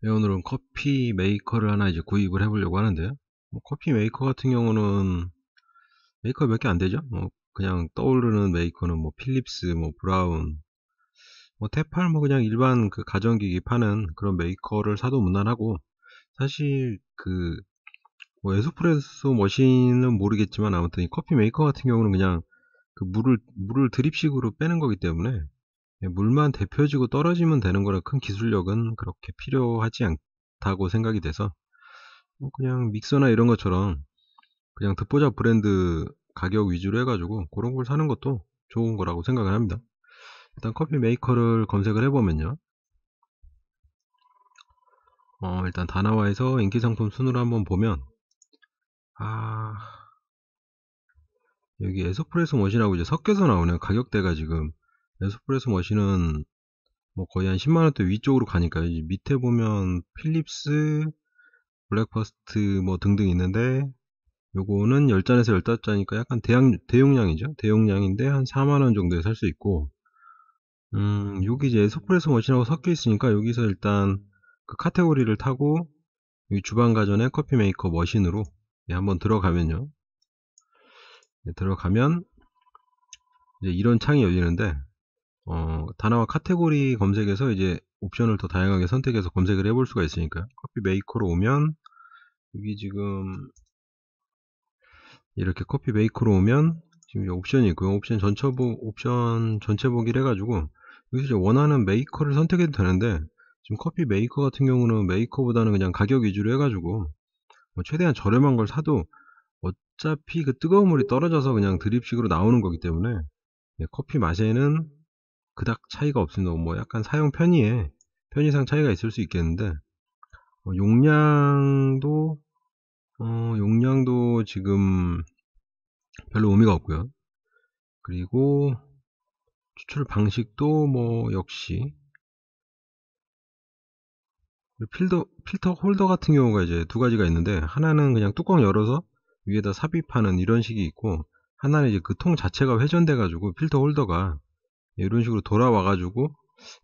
네, 오늘은 커피 메이커를 하나 이제 구입을 해보려고 하는데요. 커피 메이커 같은 경우는 메이커 몇 개 안 되죠? 그냥 떠오르는 메이커는 필립스, 브라운, 테팔, 그냥 일반 그 가전기기 파는 그런 메이커를 사도 무난하고, 사실 에스프레소 머신은 모르겠지만 아무튼 이 커피 메이커 같은 경우는 그냥 그 물을 드립식으로 빼는 거기 때문에 물만 데펴지고 떨어지면 되는 거라 큰 기술력은 그렇게 필요하지 않다고 생각이 돼서 그냥 믹서나 이런 것처럼 그냥 듣보잡 브랜드 가격 위주로 해가지고 그런 걸 사는 것도 좋은 거라고 생각을 합니다. 일단 커피 메이커를 검색을 해보면요. 일단 다나와에서 인기 상품 순으로 한번 보면 여기 에스프레소 머신하고 이제 섞여서 나오네요. 가격대가 지금 에스프레소 머신은 거의 한 10만원대 위쪽으로 가니까 이제 밑에 보면 필립스, 블랙퍼스트 등등 있는데 요거는 10잔에서 15잔이니까 약간 대용량이죠. 대용량인데 한 4만원 정도에 살 수 있고, 여기 이제 에스프레소 머신하고 섞여 있으니까 여기서 일단 그 카테고리를 타고 이 주방 가전의 커피 메이커 머신으로 한번 들어가면요. 들어가면 이제 이런 창이 열리는데, 다나와 카테고리 검색에서 이제 옵션을 더 다양하게 선택해서 검색을 해볼 수가 있으니까요. 커피 메이커로 오면 여기 지금 이렇게 커피 메이커로 오면 지금 옵션이 있고요. 옵션 전체 보기를 해가지고 여기서 이제 원하는 메이커를 선택해도 되는데, 지금 커피 메이커 같은 경우는 메이커보다는 그냥 가격 위주로 해가지고 최대한 저렴한 걸 사도 어차피 그 뜨거운 물이 떨어져서 그냥 드립식으로 나오는 거기 때문에 커피 맛에는 그닥 차이가 없습니다. 약간 사용 편의상 차이가 있을 수 있겠는데, 용량도 지금 별로 의미가 없고요. 그리고 추출 방식도 역시 필터 홀더 같은 경우가 이제 두 가지가 있는데, 하나는 그냥 뚜껑 열어서 위에다 삽입하는 이런 식이 있고, 하나는 이제 그 통 자체가 회전돼 가지고 필터 홀더가 이런 식으로 돌아와 가지고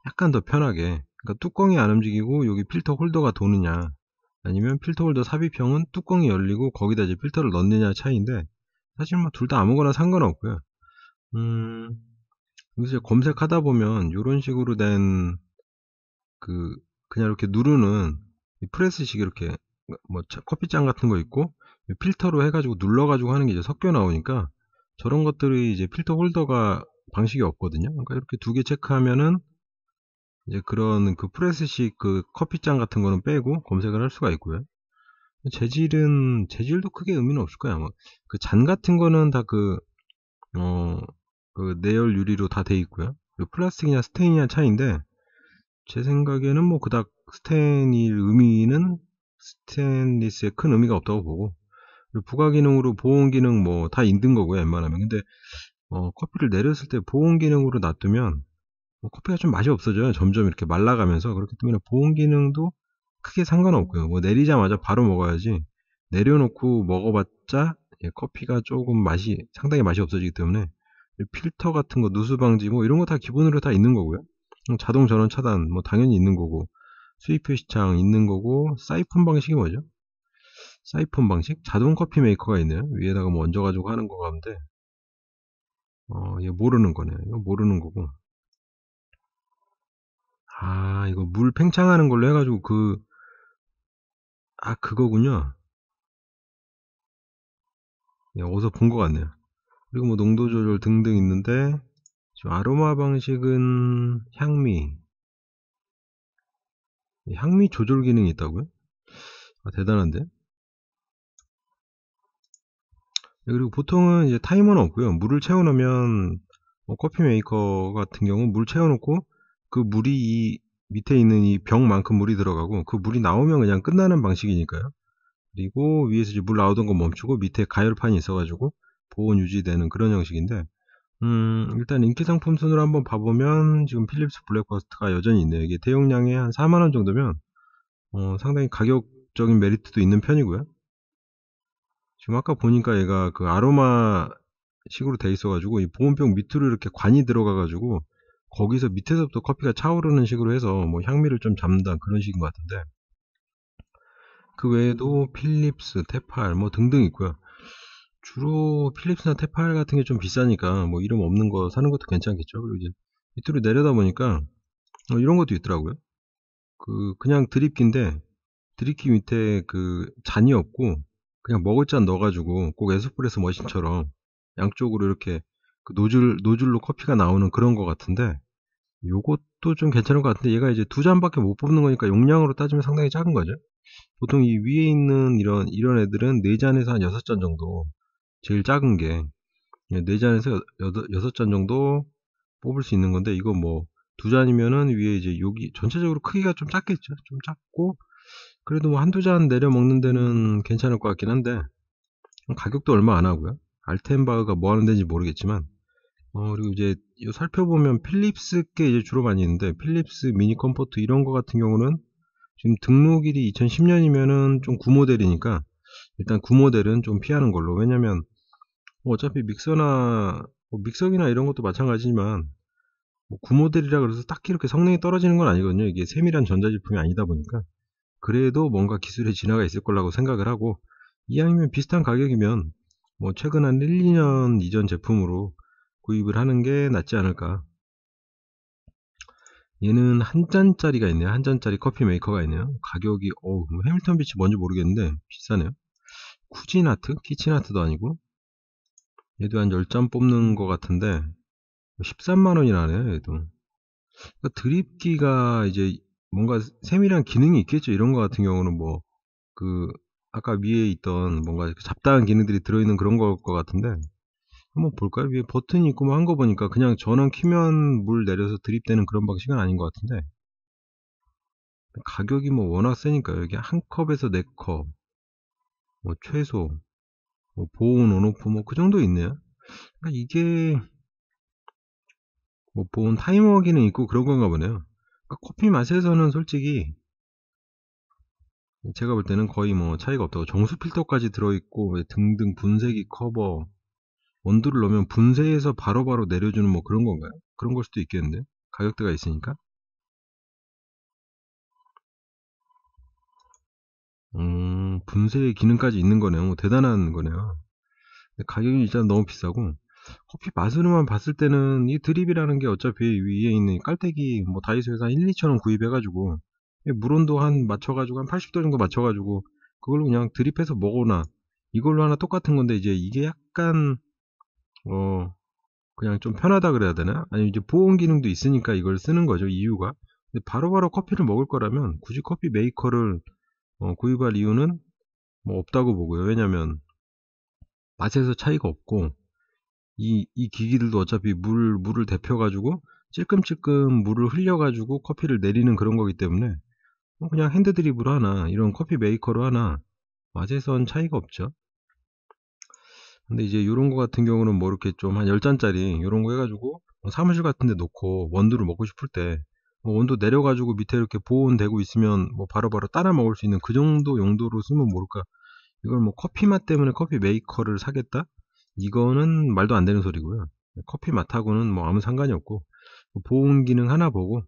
약간 더 편하게, 그러니까 뚜껑이 안 움직이고 여기 필터 홀더가 도느냐, 아니면 필터 홀더 삽입형은 뚜껑이 열리고 거기다 이제 필터를 넣느냐 차이인데, 사실 둘 다 아무거나 상관없고요. 여기서 검색하다 보면 이런 식으로 된 그냥 이렇게 누르는 프레스식, 이렇게 커피잔 같은 거 있고 필터로 해가지고 눌러가지고 하는 게 이제 섞여 나오니까, 저런 것들이 이제 필터 홀더가 방식이 없거든요. 그러니까 이렇게 두 개 체크하면은 이제 그런 그 프레스식 그 커피잔 같은 거는 빼고 검색을 할 수가 있고요. 재질도 크게 의미는 없을 거예요. 아마 그 잔 같은 거는 다 그 내열 유리로 다 돼 있고요. 그리고 플라스틱이냐 스테인이냐 차이인데, 제 생각에는 그닥 스테인리스에 큰 의미가 없다고 보고, 그리고 부가 기능으로 보온 기능 다 있는 거고요, 웬만하면. 근데 커피를 내렸을 때 보온 기능으로 놔두면 커피가 좀 맛이 없어져요. 점점 이렇게 말라가면서. 그렇기 때문에 보온 기능도 크게 상관없고요. 내리자마자 바로 먹어야지, 내려놓고 먹어봤자 커피가 상당히 맛이 없어지기 때문에 필터 같은 거, 누수 방지 이런 거 다 기본으로 다 있는 거고요. 자동 전원 차단 당연히 있는 거고, 수입 표시창 있는 거고, 사이폰 방식이 뭐죠? 사이폰 방식? 자동 커피 메이커가 있네요. 위에다가 얹어가지고 하는 거 같은데, 이거 모르는 거네요. 이거 모르는 거고. 이거 물 팽창하는 걸로 해가지고 그거군요. 어디서 본 것 같네요. 그리고 농도 조절 등등 있는데, 지금 아로마 방식은 향미 조절 기능이 있다고요? 대단한데? 그리고 보통은 이제 타이머는 없고요. 물을 채워놓으면, 커피 메이커 같은 경우 물 채워놓고 그 물이 이 밑에 있는 이 병만큼 물이 들어가고, 그 물이 나오면 그냥 끝나는 방식이니까요. 그리고 위에서 이제 물 나오던 거 멈추고 밑에 가열판이 있어가지고 보온 유지되는 그런 형식인데, 일단 인기 상품 순으로 한번 봐보면 지금 필립스 블랙버스트가 여전히 있네요. 이게 대용량에 한 4만원 정도면 상당히 가격적인 메리트도 있는 편이고요. 지금 아까 보니까 얘가 그 아로마 식으로 돼 있어가지고 이 보온병 밑으로 이렇게 관이 들어가가지고 거기서 밑에서부터 커피가 차오르는 식으로 해서 향미를 좀 잡는다, 그런 식인 것 같은데, 그 외에도 필립스, 테팔 뭐 등등 있고요. 주로 필립스나 테팔 같은 게 좀 비싸니까 뭐 이름 없는 거 사는 것도 괜찮겠죠. 그리고 이제 밑으로 내려다 보니까 이런 것도 있더라고요. 그냥 드립기인데 드립기 밑에 잔이 없고 그냥 먹을 잔 넣어가지고 꼭 에스프레소 머신처럼 양쪽으로 이렇게 노즐로 커피가 나오는 그런 거 같은데, 요것도 좀 괜찮은 것 같은데 얘가 이제 두 잔밖에 못 뽑는 거니까 용량으로 따지면 상당히 작은 거죠. 보통 이 위에 있는 이런 애들은 4잔에서 한 6잔 정도, 제일 작은 게 4잔에서 6잔 정도 뽑을 수 있는 건데, 이거 뭐 2잔이면은 위에 이제 여기 전체적으로 크기가 좀 작겠죠. 좀 작고 그래도 뭐 한두 잔 내려 먹는 데는 괜찮을 것 같긴 한데, 가격도 얼마 안 하고요. 알텐바흐가 뭐 하는 데인지 모르겠지만, 그리고 이제 살펴보면 필립스 게 이제 주로 많이 있는데, 필립스 미니 컴포트 이런 거 같은 경우는 지금 등록일이 2010년이면은 좀 구모델이니까 일단 구모델은 좀 피하는 걸로. 왜냐면 뭐 어차피 믹서기나 이런 것도 마찬가지지만 뭐 구모델이라 그래서 딱히 이렇게 성능이 떨어지는 건 아니거든요. 이게 세밀한 전자제품이 아니다 보니까. 그래도 뭔가 기술의 진화가 있을 거라고 생각을 하고, 이왕이면 비슷한 가격이면 뭐 최근 한 1, 2년 이전 제품으로 구입을 하는 게 낫지 않을까. 얘는 한 잔짜리가 있네요. 한 잔짜리 커피 메이커가 있네요. 가격이 뭐 해밀턴 비치 뭔지 모르겠는데 비싸네요. 쿠진아트? 키친아트도 아니고, 얘도 한 10잔 뽑는 것 같은데 13만원이나 하네요. 얘도. 그러니까 드립기가 이제 뭔가 세밀한 기능이 있겠죠. 이런 거 같은 경우는 뭐 아까 위에 있던 뭔가 잡다한 기능들이 들어있는 그런 것 같은데, 한번 볼까요? 위에 버튼이 있고 뭐 한 거 보니까 그냥 전원 키면 물 내려서 드립되는 그런 방식은 아닌 것 같은데, 가격이 뭐 워낙 세니까 여기 한 컵에서 4컵, 뭐 최소, 뭐 보온 온오프 뭐 그 정도 있네요. 그러니까 이게 뭐 보온 타이머 기능 있고 그런 건가 보네요. 그러니까 커피 맛에서는 솔직히 제가 볼 때는 거의 뭐 차이가 없다고. 정수 필터까지 들어있고 등등 분쇄기 커버, 원두를 넣으면 분쇄해서 바로바로 내려주는 뭐 그런 건가요? 그런 걸 수도 있겠는데, 가격대가 있으니까. 분쇄 기능까지 있는 거네요. 뭐 대단한 거네요. 근데 가격이 일단 너무 비싸고, 커피 맛으로만 봤을 때는 이 드립이라는 게 어차피 위에 있는 깔때기 뭐 다이소에서 한 1, 2천원 구입해가지고 물온도 한 맞춰가지고 한 80도 정도 맞춰가지고 그걸로 그냥 드립해서 먹거나, 이걸로 하나 똑같은 건데, 이제 이게 약간 그냥 좀 편하다 그래야 되나? 아니면 이제 보온 기능도 있으니까 이걸 쓰는 거죠, 이유가. 근데 바로바로 커피를 먹을 거라면 굳이 커피 메이커를 구입할 이유는 뭐 없다고 보고요. 왜냐면 맛에서 차이가 없고, 이 기기들도 어차피 물을 데펴가지고 찔끔찔끔 물을 흘려가지고 커피를 내리는 그런 거기 때문에 그냥 핸드드립으로 하나 이런 커피 메이커로 하나 맛에선 차이가 없죠. 근데 이제 요런 거 같은 경우는 뭐 이렇게 좀 한 10잔짜리 요런 거 해가지고 사무실 같은 데 놓고 원두를 먹고 싶을 때 뭐 온도 내려가지고 밑에 이렇게 보온되고 있으면 뭐 바로바로 따라 먹을 수 있는 그 정도 용도로 쓰면 모를까. 이걸 뭐 커피 맛 때문에 커피 메이커를 사겠다? 이거는 말도 안 되는 소리고요. 커피 맛하고는 뭐 아무 상관이 없고, 보온 기능 하나 보고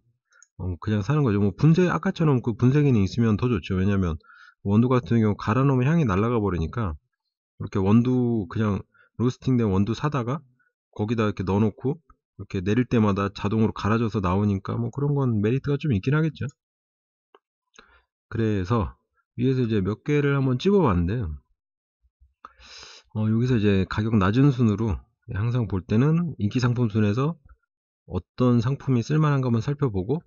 그냥 사는 거죠. 뭐 아까처럼 그 분쇄 기능 있으면 더 좋죠. 왜냐면 원두 같은 경우 갈아 놓으면 향이 날아가 버리니까, 이렇게 원두 그냥 로스팅된 원두 사다가 거기다 이렇게 넣어놓고 이렇게 내릴 때마다 자동으로 갈아져서 나오니까 뭐 그런 건 메리트가 좀 있긴 하겠죠. 그래서 위에서 이제 몇 개를 한번 찍어봤는데, 여기서 이제 가격 낮은 순으로 항상 볼 때는 인기 상품 순에서 어떤 상품이 쓸만한가 한번 살펴보고,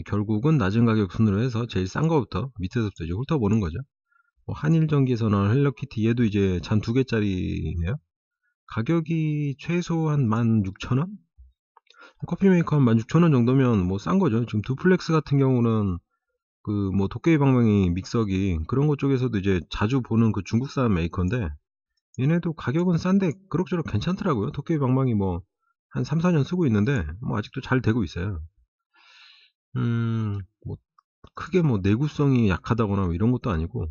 결국은 낮은 가격 순으로 해서 제일 싼 거부터 밑에서부터 이제 훑어보는 거죠. 한일전기에서 나온 헬로키티, 얘도 이제 잔 2개짜리네요. 가격이 최소 한 16,000원? 커피메이커 한 16,000원 정도면 뭐 싼 거죠. 지금 두플렉스 같은 경우는 뭐 도깨비 방망이 믹서기 그런 것 쪽에서도 이제 자주 보는 그 중국산 메이커인데, 얘네도 가격은 싼데 그럭저럭 괜찮더라고요. 도깨비 방망이 뭐 한 3, 4년 쓰고 있는데 뭐 아직도 잘 되고 있어요. 뭐 크게 뭐 내구성이 약하다거나 뭐 이런 것도 아니고,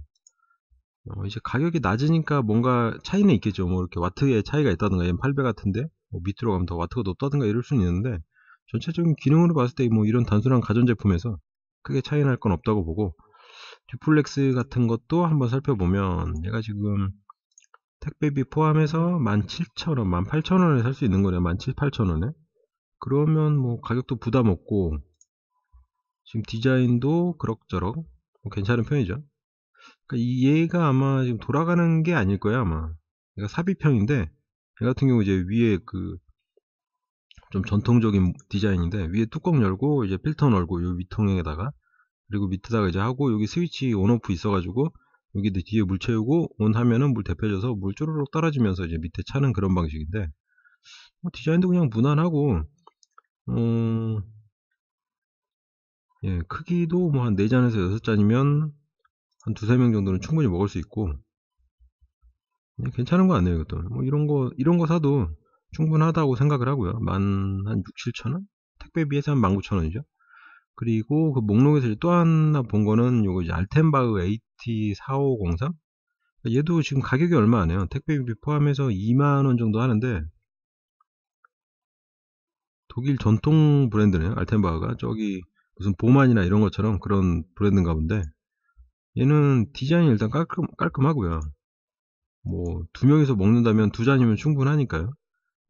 이제 가격이 낮으니까 뭔가 차이는 있겠죠. 뭐 이렇게 와트의 차이가 있다든가, 얘는 800 같은데 뭐 밑으로 가면 더 와트가 높다든가 이럴 수는 있는데, 전체적인 기능으로 봤을 때 뭐 이런 단순한 가전제품에서 크게 차이 날 건 없다고 보고, 듀플렉스 같은 것도 한번 살펴보면 얘가 지금 택배비 포함해서 17,000원, 18,000원에 살 수 있는 거네요. 17,000~18,000원에. 그러면 뭐 가격도 부담 없고 지금 디자인도 그럭저럭 괜찮은 편이죠. 그러니까 얘가 아마 지금 돌아가는 게 아닐 거야 아마. 얘가 삽입형인데 얘 같은 경우 이제 위에 그 좀 전통적인 디자인인데 위에 뚜껑 열고 이제 필터 넣고 요 위통에다가 그리고 밑에다가 이제 하고 여기 스위치 온오프 있어가지고 여기 뒤에 물 채우고 온 하면은 물 데펴져서 물 쪼르륵 떨어지면서 이제 밑에 차는 그런 방식인데 디자인도 그냥 무난하고 예, 크기도 뭐 한 4잔에서 6잔이면 한 2~3명 정도는 충분히 먹을 수 있고 괜찮은 거 같네요. 이것도 뭐 이런 거 사도 충분하다고 생각을 하고요. 한 6~7천원? 택배비에서 한 19,000원이죠. 그리고 그 목록에서 또 하나 본 거는 요거 이제 알텐바흐 AT4503? 얘도 지금 가격이 얼마 안 해요. 택배비 포함해서 2만원 정도 하는데 독일 전통 브랜드네요. 알텐바흐가 저기 무슨 보만이나 이런 것처럼 그런 브랜드인가 본데 얘는 디자인이 일단 깔끔하고요. 뭐 2명이서 먹는다면 2잔이면 충분하니까요.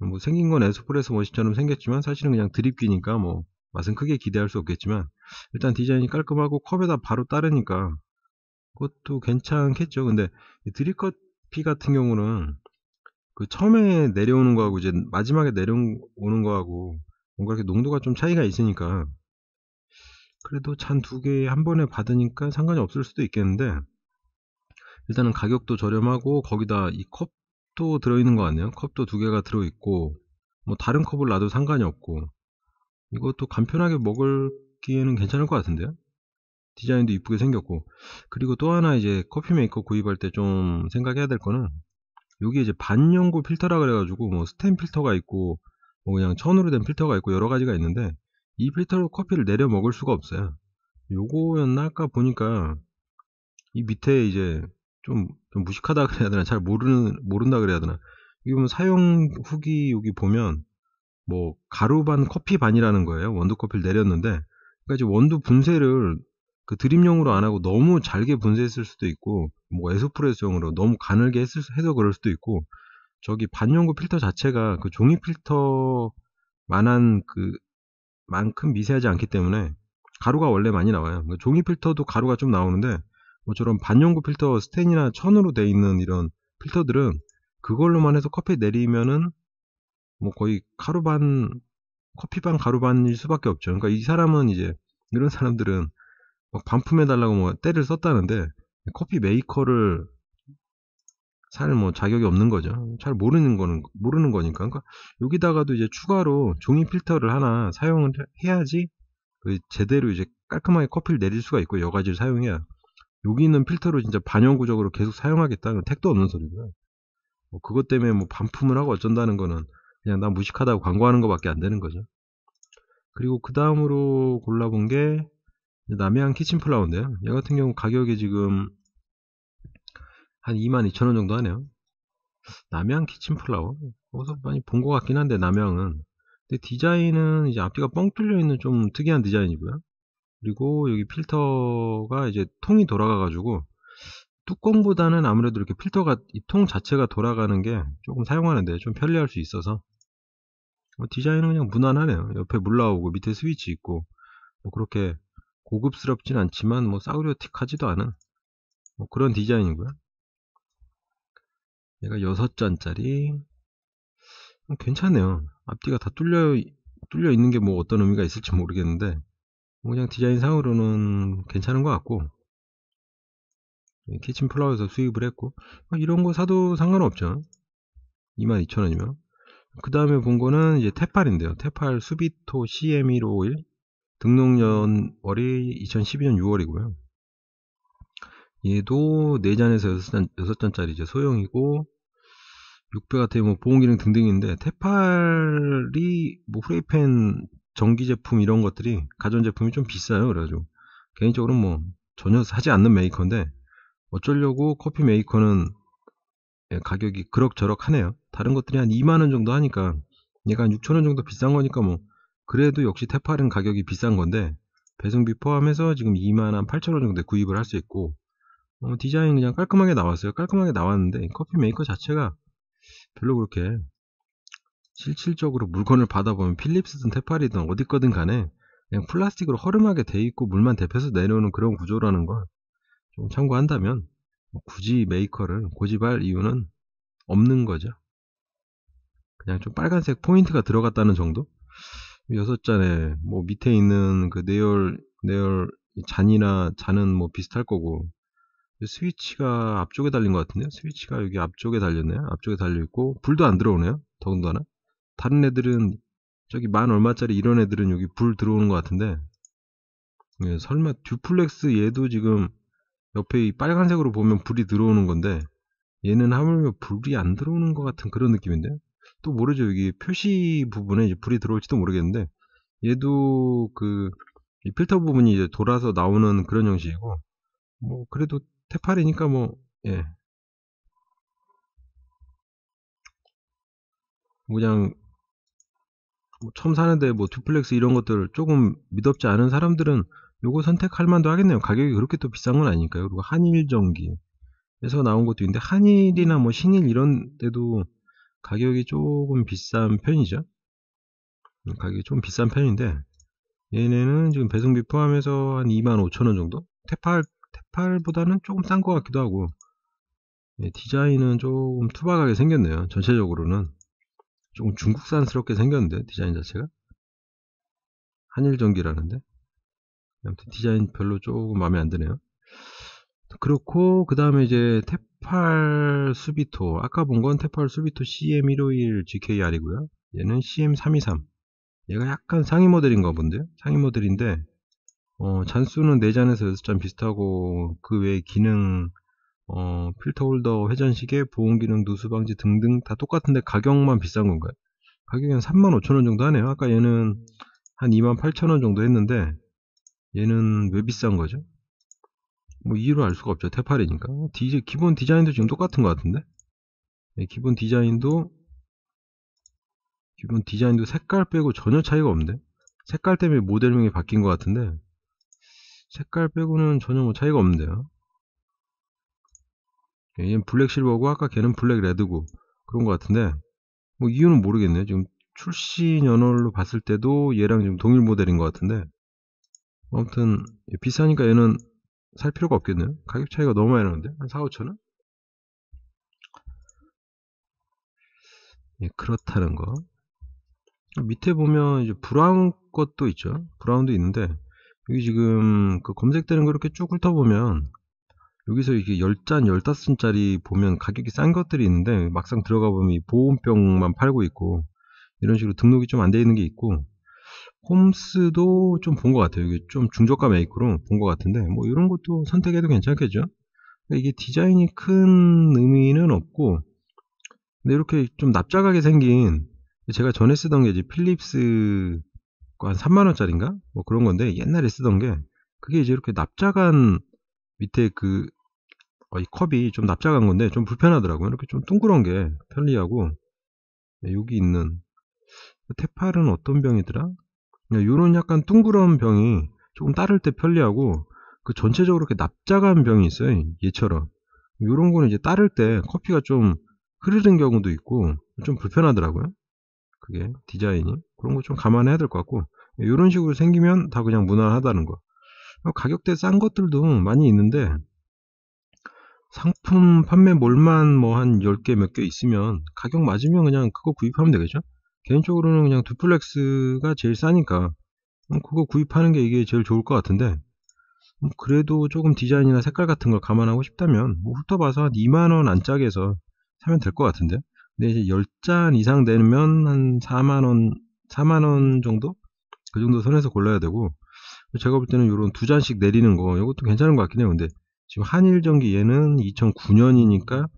뭐 생긴 건 에스프레소 머신처럼 생겼지만 사실은 그냥 드립기니까 뭐 맛은 크게 기대할 수 없겠지만 일단 디자인이 깔끔하고 컵에다 바로 따르니까 그것도 괜찮겠죠. 근데 드립커피 같은 경우는 그 처음에 내려오는 거하고 이제 마지막에 내려오는 거하고 뭔가 이렇게 농도가 좀 차이가 있으니까 그래도 잔 2개 한 번에 받으니까 상관이 없을 수도 있겠는데 일단은 가격도 저렴하고 거기다 이 컵도 들어있는 것 같네요. 컵도 2개가 들어있고 뭐 다른 컵을 놔도 상관이 없고 이것도 간편하게 먹을기에는 괜찮을 것 같은데요. 디자인도 이쁘게 생겼고 그리고 또 하나 이제 커피 메이커 구입할 때 좀 생각해야 될 거는 여기 이제 반연고 필터라 그래가지고 뭐 스텐 필터가 있고 뭐 그냥 천으로 된 필터가 있고 여러 가지가 있는데 이 필터로 커피를 내려 먹을 수가 없어요. 요거였나 아까 보니까 이 밑에 이제 좀 무식하다 그래야 되나 잘 모른다 그래야 되나 이거 뭐 사용 후기 여기 보면 뭐 가루 반 커피 반이라는 거예요. 원두 커피를 내렸는데 그러니까 이제 원두 분쇄를 그 드립용으로 안 하고 너무 잘게 분쇄했을 수도 있고 뭐 에스프레소용으로 너무 가늘게 해서 그럴 수도 있고 저기 반연고 필터 자체가 그 종이 필터 만한 그 만큼 미세하지 않기 때문에 가루가 원래 많이 나와요. 종이 필터도 가루가 좀 나오는데 뭐처럼 반연고 필터 스텐이나 천으로 돼 있는 이런 필터들은 그걸로만 해서 커피 내리면은 뭐 거의 커피 반 가루 반일 수밖에 없죠. 그러니까 이 사람은 이제 이런 사람들은 막 반품해달라고 뭐 때를 썼다는데 커피 메이커를 살 뭐 자격이 없는 거죠. 잘 모르는 거니까. 그러니까 여기다가도 이제 추가로 종이 필터를 하나 사용을 해야지 제대로 이제 깔끔하게 커피를 내릴 수가 있고 여가지를 사용해야 여기 있는 필터로 진짜 반영구적으로 계속 사용하겠다는 택도 없는 소리고요. 뭐 그것 때문에 뭐 반품을 하고 어쩐다는 거는 그냥 나 무식하다고 광고하는 것밖에 안 되는 거죠. 그리고 그 다음으로 골라본 게 남해안 키친플라워인데요. 얘 같은 경우 가격이 지금 한 22,000원 정도 하네요. 남해안 키친플라워 어디서 많이 본 것 같긴 한데 남해안은 근데 디자인은 이제 앞뒤가 뻥 뚫려 있는 좀 특이한 디자인이고요. 그리고 여기 필터가 이제 통이 돌아가 가지고 뚜껑보다는 아무래도 이렇게 필터가 이 통 자체가 돌아가는 게 조금 사용하는데 좀 편리할 수 있어서 디자인은 그냥 무난하네요. 옆에 물 나오고 밑에 스위치 있고 뭐 그렇게 고급스럽진 않지만 뭐 싸구려틱하지도 않은 뭐 그런 디자인이고요. 얘가 6잔짜리 괜찮네요. 앞뒤가 다 뚫려 있는 게 뭐 어떤 의미가 있을지 모르겠는데 뭐 그냥 디자인 상으로는 괜찮은 것 같고 키친 플라워에서 수입을 했고 이런 거 사도 상관없죠. 22,000원이면 그 다음에 본 거는 이제 테팔인데요. 테팔 수비토 CM151 등록연월이 2012년 6월이고요. 얘도 4잔에서 6잔짜리 이제 소형이고 6배 같은 뭐 보온기능 등등인데 테팔이 뭐 프라이팬 전기 제품 이런 것들이 가전제품이 좀 비싸요. 그래가지고 개인적으로 뭐 전혀 사지 않는 메이커인데 어쩌려고 커피 메이커는 가격이 그럭저럭 하네요. 다른 것들이 한 2만원 정도 하니까 얘가 한 6,000원 정도 비싼 거니까 뭐 그래도 역시 테팔은 가격이 비싼 건데 배송비 포함해서 지금 28,000원 정도에 구입을 할 수 있고, 디자인 그냥 깔끔하게 나왔어요. 깔끔하게 나왔는데 커피 메이커 자체가 별로 그렇게 실질적으로 물건을 받아보면 필립스든 테팔이든 어디 거든 간에 그냥 플라스틱으로 허름하게 돼 있고 물만 데펴서 내려오는 그런 구조라는 걸 좀 참고한다면 굳이 메이커를 고집할 이유는 없는 거죠. 그냥 좀 빨간색 포인트가 들어갔다는 정도? 6잔에 뭐 밑에 있는 그 내열 잔이나 잔은 뭐 비슷할 거고, 스위치가 앞쪽에 달린 것 같은데요. 스위치가 여기 앞쪽에 달렸네요. 앞쪽에 달려있고 불도 안 들어오네요. 더군다나 다른 애들은 저기 만 얼마짜리 이런 애들은 여기 불 들어오는 것 같은데, 예, 설마 듀플렉스 얘도 지금 옆에 이 빨간색으로 보면 불이 들어오는 건데 얘는 하물며 불이 안 들어오는 것 같은 그런 느낌인데, 또 모르죠. 여기 표시 부분에 이제 불이 들어올지도 모르겠는데 얘도 그 이 필터 부분이 이제 돌아서 나오는 그런 형식이고, 뭐 그래도 테팔이니까 뭐 예, 그냥 뭐 처음 사는데 뭐 듀플렉스 이런 것들 조금 믿업지 않은 사람들은 요거 선택할 만도 하겠네요. 가격이 그렇게 또 비싼 건 아니니까요. 그리고 한일전기에서 나온 것도 있는데 한일이나 뭐 신일 이런 데도 가격이 조금 비싼 편이죠. 가격이 좀 비싼 편인데 얘네는 지금 배송비 포함해서 한 25,000원 정도? 테팔보다는 조금 싼 것 같기도 하고, 예, 디자인은 조금 투박하게 생겼네요. 전체적으로는 조금 중국산스럽게 생겼는데 디자인 자체가 한일전기라는데, 아무튼 디자인 별로 조금 마음에 안 드네요. 그렇고 그 다음에 이제 테팔 수비토, 아까 본 건 테팔 수비토 CM151 GKR이고요. 얘는 CM323. 얘가 약간 상위 모델인가 본데요. 상위 모델인데 잔수는 4잔에서 6잔 비슷하고 그 외에 기능 필터 홀더, 회전시계, 보온 기능, 누수 방지 등등 다 똑같은데 가격만 비싼 건가요? 가격이 한 35,000원 정도 하네요. 아까 얘는 한 28,000원 정도 했는데 얘는 왜 비싼 거죠? 뭐 이유를 알 수가 없죠. 테팔이니까. 기본 디자인도 지금 똑같은 것 같은데? 네, 기본 디자인도 색깔 빼고 전혀 차이가 없는데? 색깔 때문에 모델명이 바뀐 것 같은데 색깔 빼고는 전혀 뭐 차이가 없는데요. 얘는 블랙 실버고 아까 걔는 블랙 레드고 그런 것 같은데 뭐 이유는 모르겠네요. 지금 출시 연월로 봤을 때도 얘랑 좀 동일 모델인 것 같은데, 아무튼 비싸니까 얘는 살 필요가 없겠네요. 가격 차이가 너무 많이 나는데 한 4-5천원? 예, 그렇다는 거. 밑에 보면 이제 브라운 것도 있죠. 브라운도 있는데 여기 지금 그 검색되는 거 이렇게 쭉 훑어보면 여기서 이게 10잔, 15잔짜리 보면 가격이 싼 것들이 있는데 막상 들어가 보면 이 보온병만 팔고 있고 이런 식으로 등록이 좀 안 돼 있는 게 있고, 홈스도 좀 본 것 같아요. 이게 좀 중저가 메이커로 본 것 같은데 뭐 이런 것도 선택해도 괜찮겠죠. 그러니까 이게 디자인이 큰 의미는 없고, 근데 이렇게 좀 납작하게 생긴, 제가 전에 쓰던 게 이제 필립스 한 3만원짜리인가? 뭐 그런 건데 옛날에 쓰던 게 그게 이제 이렇게 납작한 밑에 이 컵이 좀 납작한 건데 좀 불편하더라고요. 이렇게 좀 둥그런 게 편리하고, 여기 있는 테팔은 어떤 병이더라? 요런 약간 둥그런 병이 조금 따를 때 편리하고, 그 전체적으로 이렇게 납작한 병이 있어요. 얘처럼. 요런 거는 이제 따를 때 커피가 좀 흐르는 경우도 있고 좀 불편하더라고요. 그게 디자인이. 그런 거 좀 감안해야 될 것 같고, 요런 식으로 생기면 다 그냥 무난하다는 거. 가격대 싼 것들도 많이 있는데 상품 판매몰만 뭐 한 10개 몇 개 있으면 가격 맞으면 그냥 그거 구입하면 되겠죠. 개인적으로는 그냥 듀플렉스가 제일 싸니까 그거 구입하는 게 이게 제일 좋을 것 같은데, 그래도 조금 디자인이나 색깔 같은 걸 감안하고 싶다면 뭐 훑어봐서 한 2만원 안짝에서 사면 될 것 같은데, 근데 이제 10잔 이상 되면 한 4만원 정도? 그 정도 선에서 골라야 되고, 제가 볼 때는 요런 2잔씩 내리는 거 이것도 괜찮은 것 같긴 해요. 근데 지금 한일전기 얘는 2009년이니까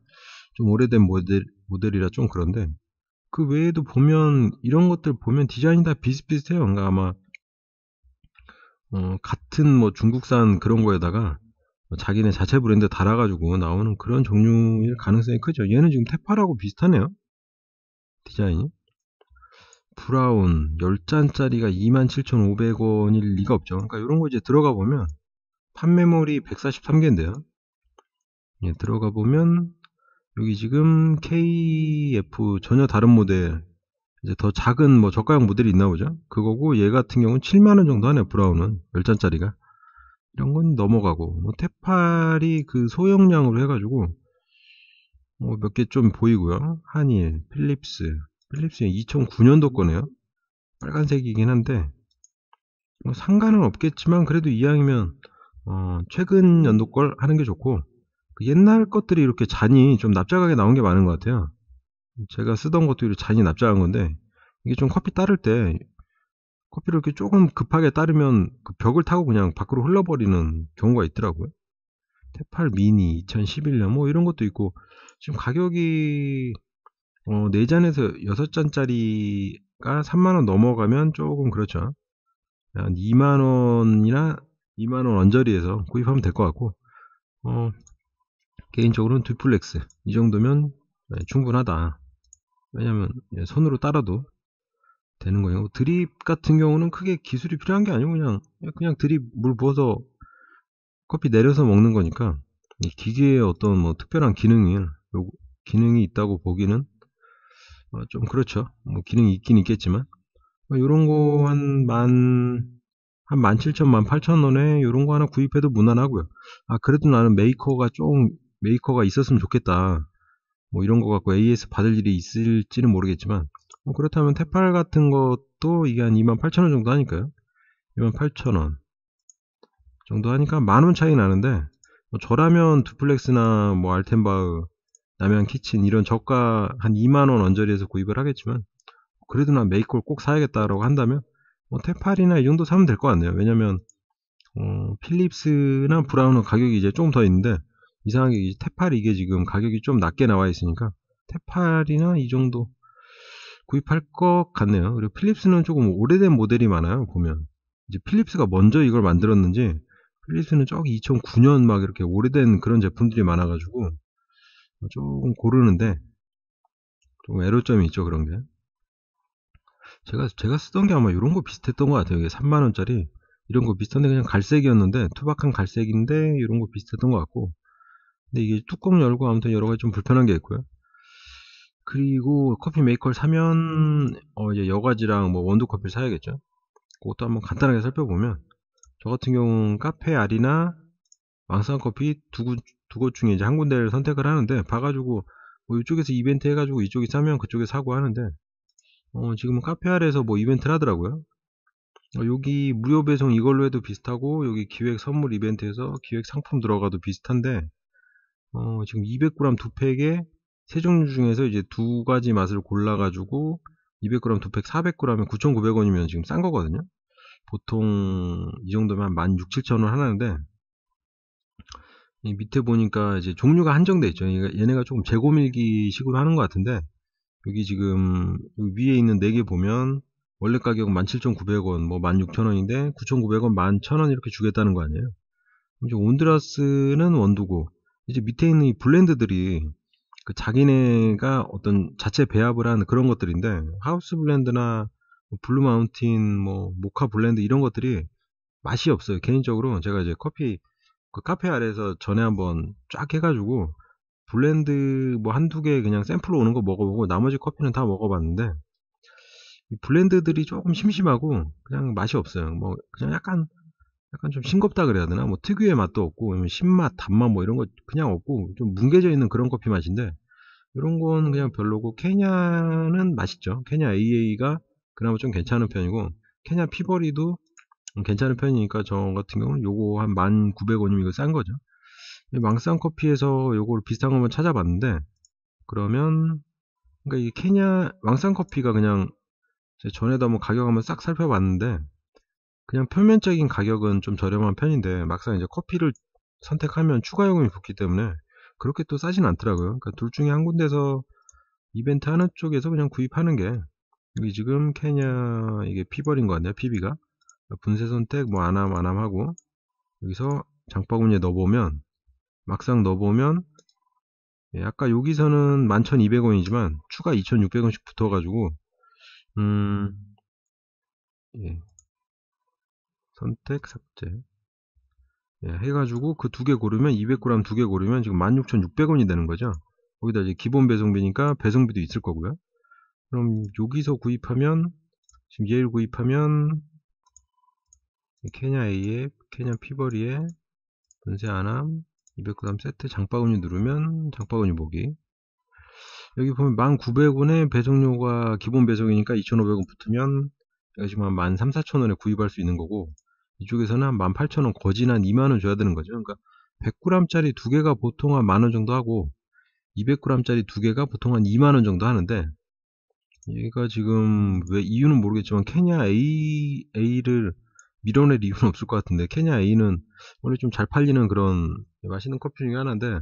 좀 오래된 모델이라 좀 그런데, 그 외에도 보면 이런 것들 보면 디자인이 다 비슷비슷해요. 그러니까 아마 같은 뭐 중국산 그런 거에다가 자기네 자체 브랜드 달아가지고 나오는 그런 종류일 가능성이 크죠. 얘는 지금 테팔하고 비슷하네요. 디자인이. 브라운 10잔짜리가 27,500원일 리가 없죠. 그러니까 이런 거 이제 들어가 보면 판매물이 143개인데요. 예, 들어가 보면 여기 지금 KF 전혀 다른 모델, 이제 더 작은 뭐 저가형 모델이 있나 보죠. 그거고 얘 같은 경우는 7만원 정도 하네요. 브라운은 10잔짜리가. 이런 건 넘어가고, 뭐 테팔이 그 소형량으로 해가지고 뭐 몇 개 좀 보이고요. 한일, 필립스 2009년도 거네요. 빨간색이긴 한데 뭐 상관은 없겠지만 그래도 이왕이면 최근 연도 걸 하는 게 좋고, 그 옛날 것들이 이렇게 잔이 좀 납작하게 나온 게 많은 것 같아요. 제가 쓰던 것도 이렇게 잔이 납작한 건데, 이게 좀 커피 따를 때 커피를 이렇게 조금 급하게 따르면 그 벽을 타고 그냥 밖으로 흘러버리는 경우가 있더라고요. 테팔 미니 2011년 뭐 이런 것도 있고, 지금 가격이 4잔에서 6잔짜리가 3만원 넘어가면 조금 그렇죠. 한 2만원이나 2만원 언저리에서 구입하면 될 것 같고, 개인적으로는 듀플렉스 이 정도면 충분하다. 왜냐면 손으로 따라도 되는 거예요. 드립 같은 경우는 크게 기술이 필요한 게 아니고 그냥 드립 물 부어서 커피 내려서 먹는 거니까, 이 기계에 어떤 뭐 특별한 기능이 있다고 보기는 좀 그렇죠. 뭐 기능이 있긴 있겠지만, 요런 거 한 17,000, 18,000원에 요런 거 하나 구입해도 무난하고요. 그래도 나는 메이커가 있었으면 좋겠다. 뭐 이런 거 갖고 AS 받을 일이 있을지는 모르겠지만, 뭐 그렇다면 테팔 같은 것도 이게 한 28,000원 정도 하니까요. 28,000원 정도 하니까 만원 차이 나는데, 뭐 저라면 두플렉스나 뭐 알텐바흐, 남양 키친 이런 저가 한 2만원 언저리에서 구입을 하겠지만, 그래도 난 메이커를 꼭 사야겠다라고 한다면 뭐 테팔이나 이 정도 사면 될 것 같네요. 왜냐면 필립스나 브라운은 가격이 이제 조금 더 있는데, 이상하게 테팔이 이게 지금 가격이 좀 낮게 나와 있으니까 테팔이나 이 정도 구입할 것 같네요. 그리고 필립스는 조금 오래된 모델이 많아요. 보면 이제 필립스가 먼저 이걸 만들었는지, 필립스는 저기 2009년 막 이렇게 오래된 그런 제품들이 많아가지고 조금 고르는데 좀 애로점이 있죠. 그런 게 제가 쓰던 게 아마 이런 거 비슷했던 것 같아요. 이게 3만원짜리 이런 거 비슷한데 그냥 갈색이었는데, 투박한 갈색인데 이런 거 비슷했던 것 같고, 근데 이게 뚜껑 열고 아무튼 여러 가지 좀 불편한 게 있고요. 그리고 커피 메이커를 사면 이제 여과지랑 뭐 원두 커피를 사야겠죠. 그것도 한번 간단하게 살펴보면, 저 같은 경우는 카페 아리나 왕상 커피 두 곳 중에 이제 한 군데를 선택을 하는데, 봐가지고 뭐 이쪽에서 이벤트 해가지고 이쪽이 싸면 그쪽에 사고 하는데, 지금은 카페 아리에서 뭐 이벤트를 하더라고요. 여기 무료 배송 이걸로 해도 비슷하고, 여기 기획 선물 이벤트에서 기획 상품 들어가도 비슷한데, 지금 200g 두 팩에 세 종류 중에서 이제 두 가지 맛을 골라가지고 200g 두 팩 400g에 9,900원이면 지금 싼 거거든요. 보통 이 정도면 한 16,000, 17,000원 하는데, 이 밑에 보니까 이제 종류가 한정돼 있죠. 얘네가 조금 재고 밀기 식으로 하는 것 같은데, 여기 지금 여기 위에 있는 4개 보면 원래 가격 17,900원, 뭐 16,000원인데 9,900원, 11,000원 이렇게 주겠다는 거 아니에요. 이제 온드라스는 원두고, 이제 밑에 있는 이 블렌드들이 그 자기네가 어떤 자체 배합을 한 그런 것들인데, 하우스 블렌드나 뭐 블루 마운틴, 뭐 모카 블렌드 이런 것들이 맛이 없어요. 개인적으로 제가 이제 커피 그 카페 아래에서 전에 한번 쫙 해가지고 블렌드 뭐 한두 개 그냥 샘플로 오는 거 먹어보고 나머지 커피는 다 먹어봤는데, 이 블렌드들이 조금 심심하고 그냥 맛이 없어요. 뭐 그냥 약간 좀 싱겁다 그래야 되나, 뭐 특유의 맛도 없고 신맛 단맛 뭐 이런 거 그냥 없고 좀 뭉개져 있는 그런 커피 맛인데, 이런 건 그냥 별로고, 케냐는 맛있죠. 케냐 AA가 그나마 좀 괜찮은 편이고, 케냐 피버리도 괜찮은 편이니까 저 같은 경우는 요거 한 1,900원이면 이거 싼 거죠. 망상 커피에서 요걸 비슷한 거 한번 찾아봤는데, 그러면 그러니까 이 케냐 망상 커피가 그냥 전에도 한번 가격 한번 싹 살펴봤는데, 그냥 표면적인 가격은 좀 저렴한 편인데 막상 이제 커피를 선택하면 추가 요금이 붙기 때문에 그렇게 또 싸진 않더라고요. 그러니까 둘 중에 한 군데서 이벤트 하는 쪽에서 그냥 구입하는 게, 여기 지금 케냐 이게 피버린 것 같네요. PB가 분쇄 선택 뭐 안함 하고, 여기서 장바구니에 넣어보면, 막상 넣어보면 아까 여기서는 11,200원이지만 추가 2,600원씩 붙어가지고 예, 선택 삭제. 예, 해가지고 그 두 개 고르면 200g 두 개 고르면 지금 16,600원이 되는 거죠. 거기다 이제 기본 배송비니까 배송비도 있을 거고요. 그럼 여기서 구입하면 지금 얘를 구입하면 케냐 A에 케냐 피버리에 분쇄 안함 200g 세트 장바구니 누르면 장바구니 보기. 여기 보면 1,900원에 배송료가 기본 배송이니까 2,500원 붙으면 지금 한 13,000, 4,000원에 구입할 수 있는 거고, 이쪽에서는 한 18,000원 거진 한 2만원 줘야 되는 거죠. 그러니까 100g짜리 두 개가 보통 한 만원 정도 하고 200g짜리 두 개가 보통 한 2만원 정도 하는데, 얘가 지금 왜 이유는 모르겠지만 케냐 A를 밀어낼 이유는 없을 것 같은데, 케냐 A는 원래 좀 잘 팔리는 그런 맛있는 커피 중에 하나인데,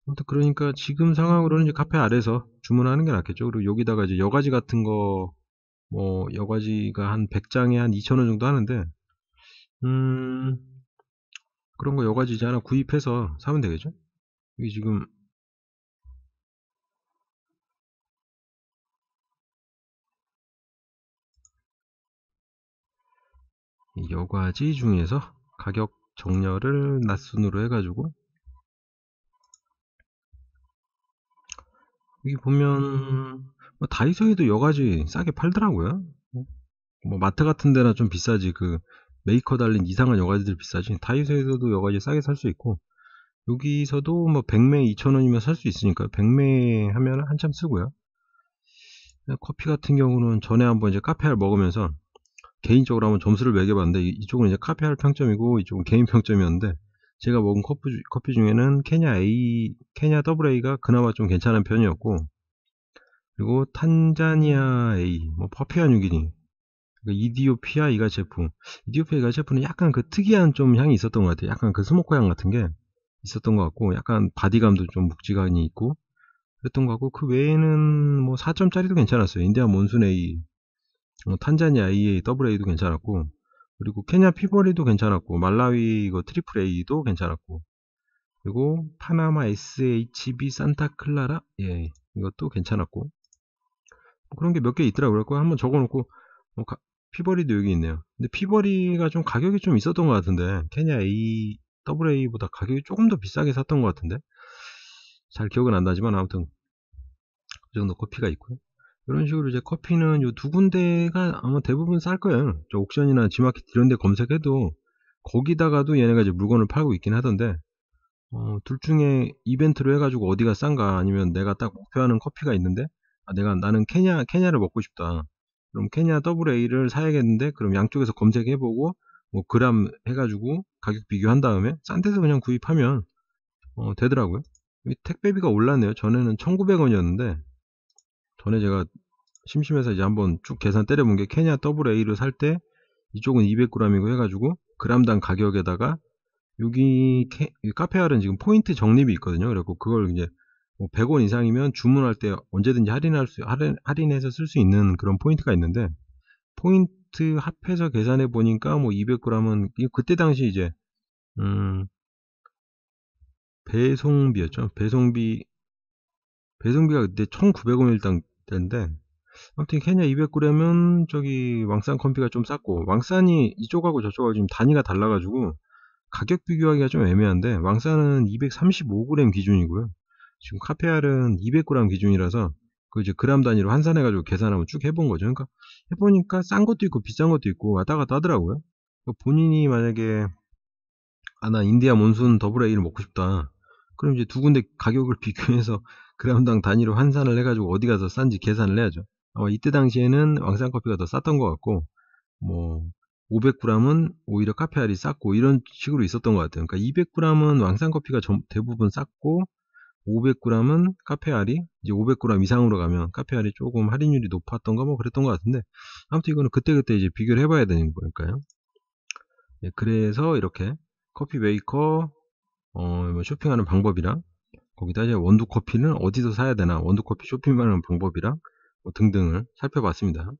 아무튼 그러니까 지금 상황으로는 이제 카페 아래서 주문하는 게 낫겠죠. 그리고 여기다가 이제 여과지 같은 거, 뭐 여과지가 한 100장에 한 2,000원 정도 하는데, 음 그런 거 여과지 이제 하나 구입해서 사면 되겠죠. 여기 지금 이 여과지 중에서 가격 정렬을 낮순으로 해가지고, 여기 보면 뭐 다이소에도 여과지 싸게 팔더라고요. 뭐 마트 같은 데나 좀 비싸지, 그 메이커 달린 이상한 여과지들 비싸지, 다이소에서도 여과지 싸게 살 수 있고, 여기서도 뭐 100매 2,000원이면 살 수 있으니까 100매 하면 한참 쓰고요. 커피 같은 경우는 전에 한번 이제 카페알 먹으면서 개인적으로 한번 점수를 매겨봤는데, 이쪽은 이제 카페알 평점이고 이쪽은 개인 평점이었는데, 제가 먹은 커피 중에는 케냐 더블 A가 그나마 좀 괜찮은 편이었고, 그리고 탄자니아 A, 뭐 파푸아 뉴기니, 이디오피아 이가 제프는 약간 그 특이한 좀 향이 있었던 것 같아요. 약간 그 스모커 향 같은 게 있었던 것 같고, 약간 바디감도 좀 묵직함이 있고 그랬던 것 같고, 그 외에는 뭐 4점짜리도 괜찮았어요. 인디아 몬순 A, 탄자니아 AA 더블 A도 괜찮았고, 그리고 케냐 피버리도 괜찮았고, 말라위 이거 트리플 A도 괜찮았고, 그리고 파나마 SHB 산타클라라, 예, 이것도 괜찮았고, 뭐 그런 게 몇 개 있더라고요. 그거 한번 적어놓고, 피버리도 여기 있네요. 근데 피버리가 좀 가격이 좀 있었던 것 같은데, 케냐 A 더블 A보다 가격이 조금 더 비싸게 샀던 것 같은데, 잘 기억은 안 나지만 아무튼 그 정도 커피가 있고요. 이런 식으로 이제 커피는 요 두 군데가 아마 대부분 쌀 거예요. 저 옥션이나 지마켓 이런 데 검색해도 거기다가도 얘네가 이제 물건을 팔고 있긴 하던데, 둘 중에 이벤트로 해가지고 어디가 싼가, 아니면 내가 딱 목표하는 커피가 있는데, 나는 케냐를 먹고 싶다. 그럼 케냐 더블 A를 사야겠는데, 그럼 양쪽에서 검색해보고 뭐 그람 해가지고 가격 비교한 다음에 싼 데서 그냥 구입하면 되더라고요. 택배비가 올랐네요. 전에는 1,900원이었는데, 전에 제가 심심해서 이제 한번 쭉 계산 때려본 게, 케냐 더블 A를 살 때 이쪽은 200g이고 해가지고 그람당 가격에다가 여기 카페알은 지금 포인트 적립이 있거든요. 그래서 그걸 이제 뭐 100원 이상이면 주문할 때 언제든지 할인해서 쓸 수 있는 그런 포인트가 있는데, 포인트 합해서 계산해 보니까 뭐 200g은 그때 당시 이제 배송비였죠. 배송비가 그때 1,900원일 때인데, 아무튼 케냐 200g은 저기 왕산 컴피가 좀 쌌고, 왕산이 이쪽하고 저쪽하고 지금 단위가 달라가지고 가격 비교하기가 좀 애매한데, 왕산은 235g 기준이고요. 지금 카페알은 200g 기준이라서 그 이제 그람 단위로 환산해가지고 계산하면 쭉 해본 거죠. 그러니까 해보니까 싼 것도 있고 비싼 것도 있고 왔다 갔다 하더라고요. 그러니까 본인이 만약에 나 인디아 몬순 더블 A를 먹고 싶다, 그럼 이제 두 군데 가격을 비교해서 그람당 단위로 환산을 해가지고 어디가 더 싼지 계산을 해야죠. 아마 이때 당시에는 왕산 커피가 더 쌌던 것 같고, 뭐 500g은 오히려 카페알이 쌌고 이런 식으로 있었던 것 같아요. 그러니까 200g은 왕산 커피가 대부분 쌌고, 500g은 카페알이, 이제 500g 이상으로 가면 카페알이 조금 할인율이 높았던가 뭐 그랬던 것 같은데, 아무튼 이거는 그때그때 이제 비교를 해봐야 되는 거니까요. 예, 그래서 이렇게 커피 메이커 뭐 쇼핑하는 방법이랑, 거기다 이제 원두 커피는 어디서 사야 되나, 원두 커피 쇼핑하는 방법이랑 뭐 등등을 살펴봤습니다.